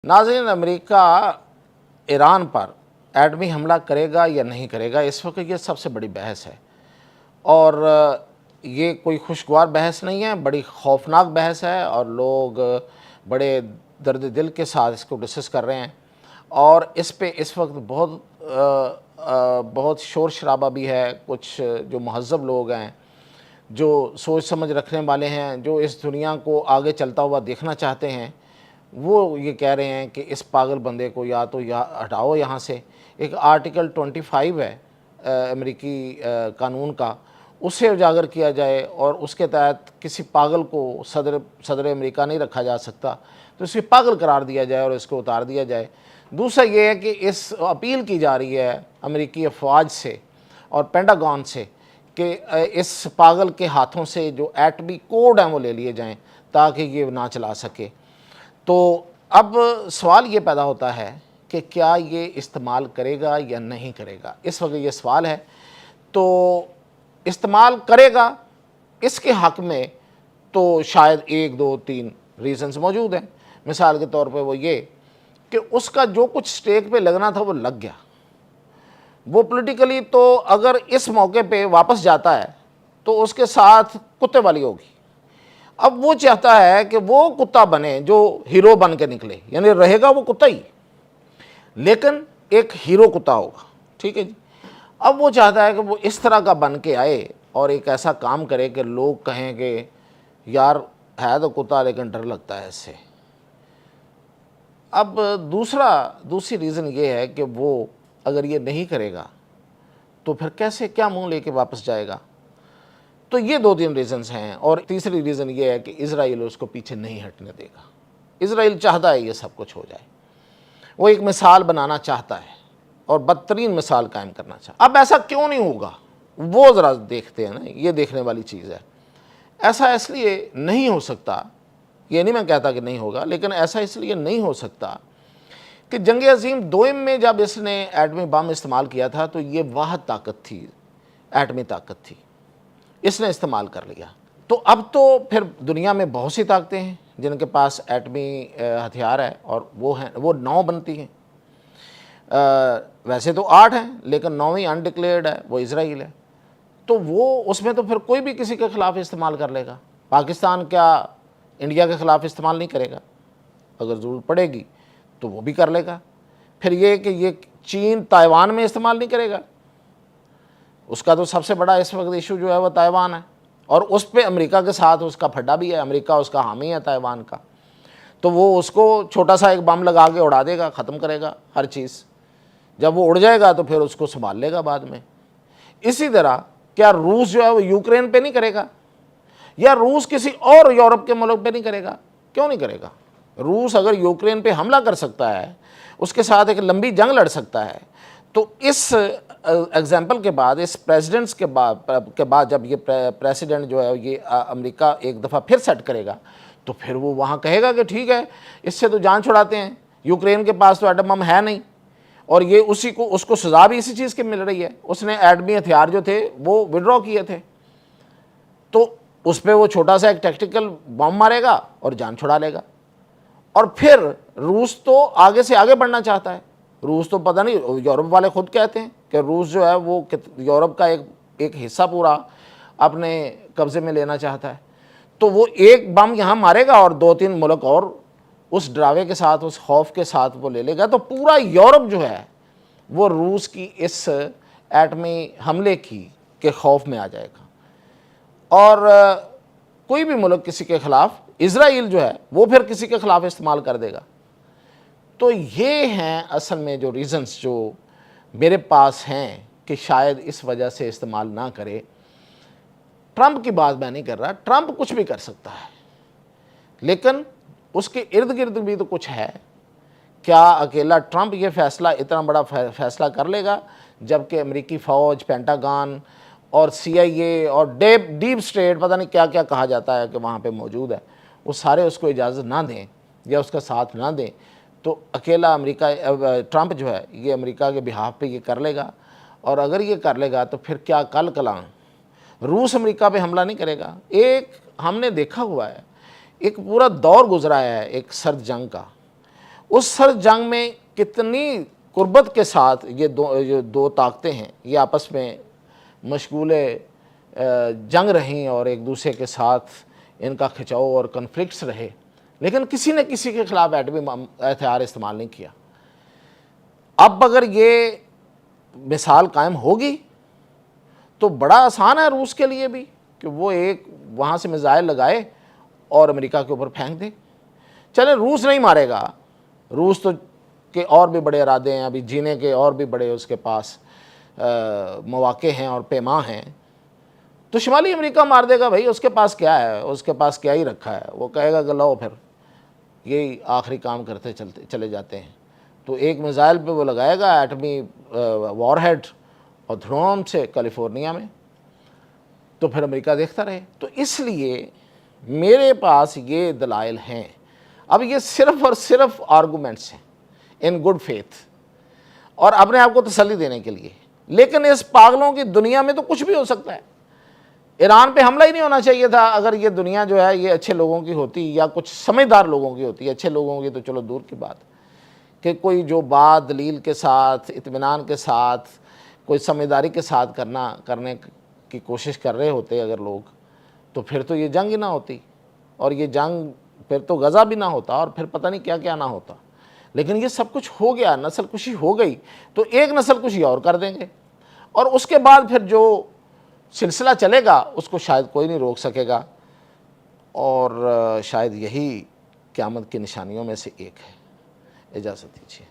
नाज़रीन, America Iran पर एटमी हमला करेगा या नहीं करेगा, इस वक्त ये सबसे बड़ी बहस है। और ये कोई खुशगवार बहस नहीं है, बड़ी खौफनाक बहस है और लोग बड़े दर्द दिल के साथ इसको डिस्कस कर रहे हैं। और इस पे इस वक्त बहुत शोर शराबा भी है। कुछ जो महज़्ज़ब लोग हैं, जो सोच समझ रखने वाले हैं, जो इस दुनिया को आगे चलता हुआ देखना चाहते हैं, वो ये कह रहे हैं कि इस पागल बंदे को या तो हटाओ यहाँ से। एक आर्टिकल 25 है अमेरिकी कानून का, उसे उजागर किया जाए और उसके तहत किसी पागल को सदर अमेरिका नहीं रखा जा सकता, तो इसे पागल करार दिया जाए और इसको उतार दिया जाए। दूसरा ये है कि इस अपील की जा रही है अमेरिकी अफवाज से और पेंटागन से कि इस पागल के हाथों से जो एटमी कोड हैं वो ले लिए जाएं ताकि ये ना चला सके। तो अब सवाल ये पैदा होता है कि क्या ये इस्तेमाल करेगा या नहीं करेगा। इस वक्त ये सवाल है। तो इस्तेमाल करेगा इसके हक़ में तो शायद 1 2 3 रीज़न्स मौजूद हैं। मिसाल के तौर पे वो ये कि उसका जो कुछ स्टेक पे लगना था वो लग गया। वो पॉलिटिकली तो अगर इस मौके पे वापस जाता है तो उसके साथ कुत्ते वाली होगी। अब वो चाहता है कि वो कुत्ता बने जो हीरो बन के निकले, यानी रहेगा वो कुत्ता ही लेकिन एक हीरो कुत्ता होगा, ठीक है जी। अब वो चाहता है कि वो इस तरह का बन के आए और एक ऐसा काम करे कि लोग कहें कि यार है तो कुत्ता लेकिन डर लगता है इससे। अब दूसरी रीज़न ये है कि वो अगर ये नहीं करेगा तो फिर कैसे क्या मुंह लेके वापस जाएगा। तो ये 2-3 रीज़न्स हैं। और तीसरी रीज़न ये है कि इज़राइल उसको पीछे नहीं हटने देगा। इज़राइल चाहता है ये सब कुछ हो जाए, वो एक मिसाल बनाना चाहता है और बदतरीन मिसाल कायम करना चाहता है। अब ऐसा क्यों नहीं होगा वो ज़रा देखते हैं ना, ये देखने वाली चीज़ है। ऐसा इसलिए नहीं हो सकता, ये नहीं मैं कहता कि नहीं होगा, लेकिन ऐसा इसलिए नहीं हो सकता कि जंग अज़ीम दोइम में जब इसने एटमी बम इस्तेमाल किया था तो ये वाहद ताकत थी, एटमी ताकत थी, इसने इस्तेमाल कर लिया। तो अब तो फिर दुनिया में बहुत सी ताकतें हैं जिनके पास एटमी हथियार है और वो 9 बनती हैं। वैसे तो 8 हैं लेकिन 9वीं अनडिक्लेयर्ड है, वो इज़राइल है। तो वो उसमें तो फिर कोई भी किसी के ख़िलाफ़ इस्तेमाल कर लेगा। पाकिस्तान क्या इंडिया के ख़िलाफ़ इस्तेमाल नहीं करेगा? अगर ज़रूरत पड़ेगी तो वो भी कर लेगा। फिर ये कि ये चीन ताइवान में इस्तेमाल नहीं करेगा, उसका तो सबसे बड़ा इस वक्त इशू जो है वो ताइवान है और उस पे अमेरिका के साथ उसका फड्डा भी है। अमेरिका उसका हामी है ताइवान का, तो वो उसको छोटा सा एक बम लगा के उड़ा देगा, ख़त्म करेगा हर चीज़। जब वो उड़ जाएगा तो फिर उसको संभाल लेगा बाद में। इसी तरह क्या रूस जो है वो यूक्रेन पे नहीं करेगा, या रूस किसी और यूरोप के मुल्क पे नहीं करेगा? क्यों नहीं करेगा? रूस अगर यूक्रेन पे हमला कर सकता है, उसके साथ एक लंबी जंग लड़ सकता है, तो इस एग्जाम्पल के बाद, इस प्रेसिडेंट्स के बाद जब ये प्रेसिडेंट जो है ये अमेरिका एक दफ़ा फिर सेट करेगा तो फिर वो वहाँ कहेगा कि ठीक है, इससे तो जान छुड़ाते हैं, यूक्रेन के पास तो एटम बम है नहीं और ये उसको सज़ा भी इसी चीज़ की मिल रही है। उसने एटमी हथियार जो थे वो विड्रॉ किए थे, तो उस पर वो छोटा सा एक टैक्टिकल बम मारेगा और जान छुड़ा लेगा। और फिर रूस तो आगे से आगे बढ़ना चाहता है। रूस तो पता नहीं, यूरोप वाले खुद कहते हैं कि रूस जो है वो यूरोप का एक हिस्सा पूरा अपने कब्ज़े में लेना चाहता है। तो वो एक बम यहाँ मारेगा और 2-3 मुल्क और उस डरावे के साथ, उस खौफ के साथ वो ले लेगा। तो पूरा यूरोप जो है वो रूस की इस एटमी हमले के खौफ में आ जाएगा और कोई भी मुल्क किसी के ख़िलाफ़, इज़राइल जो है वो फिर किसी के ख़िलाफ़ इस्तेमाल कर देगा। तो ये हैं असल में जो रीज़न्स जो मेरे पास हैं कि शायद इस वजह से इस्तेमाल ना करे। ट्रंप की बात मैं नहीं कर रहा, ट्रंप कुछ भी कर सकता है, लेकिन उसके इर्द गिर्द भी तो कुछ है। क्या अकेला ट्रंप ये फ़ैसला, इतना बड़ा फ़ैसला कर लेगा, जबकि अमेरिकी फ़ौज, पेंटागन और CIA और डीप स्टेट, पता नहीं क्या क्या कहा जाता है कि वहाँ पे मौजूद है, वो सारे उसको इजाज़त ना दें या उसका साथ ना दें, तो अकेला ट्रंप जो है ये अमेरिका के बिहाफ पे ये कर लेगा। और अगर ये कर लेगा तो फिर क्या कल कलां रूस अमेरिका पे हमला नहीं करेगा। हमने देखा हुआ है, एक पूरा दौर गुजरा है एक सर्द जंग का, उस सर जंग में कितनी कुर्बत के साथ ये दो ताकतें हैं, ये आपस में मशगूल जंग रहीं और एक दूसरे के साथ इनका खिंचाव और कन्फ्लिक्ट्स रहे, लेकिन किसी ने किसी के खिलाफ एटमी हथियार इस्तेमाल नहीं किया। अब अगर ये मिसाल कायम होगी तो बड़ा आसान है रूस के लिए भी कि वो एक वहाँ से मिसाइल लगाए और अमेरिका के ऊपर फेंक दे। चले रूस नहीं मारेगा, रूस तो के और भी बड़े इरादे हैं, अभी जीने के और भी बड़े उसके पास मौके हैं और पैमा हैं, तो शुमाली अमेरिका मार देगा। भाई उसके पास क्या है, उसके पास क्या ही रखा है, वो कहेगा कि लो फिर यही आखिरी काम करते चले जाते हैं। तो एक मिसाइल पे वो लगाएगा एटमी वॉरहेड और ध्रुव से कैलिफोर्निया में, तो फिर अमेरिका देखता रहे। तो इसलिए मेरे पास ये दलाइल हैं। अब ये सिर्फ और सिर्फ आर्गूमेंट्स हैं इन गुड फेथ और अपने आप को तसल्ली देने के लिए, लेकिन इस पागलों की दुनिया में तो कुछ भी हो सकता है। ईरान पे हमला ही नहीं होना चाहिए था अगर ये दुनिया जो है ये अच्छे लोगों की होती या कुछ समझदार लोगों की होती। अच्छे लोगों की तो चलो दूर की बात, कि कोई जो बात दलील के साथ, इत्मीनान के साथ, कोई समझदारी के साथ करने की कोशिश कर रहे होते अगर लोग, तो फिर तो ये जंग ही ना होती, और ये जंग फिर तो गज़ा भी ना होता, और फिर पता नहीं क्या क्या ना होता। लेकिन ये सब कुछ हो गया, नस्ल कुशी हो गई, तो एक नस्ल कुशी और कर देंगे, और उसके बाद फिर जो सिलसिला चलेगा उसको शायद कोई नहीं रोक सकेगा। और शायद यही क़यामत की निशानियों में से एक है। इजाज़त दीजिए।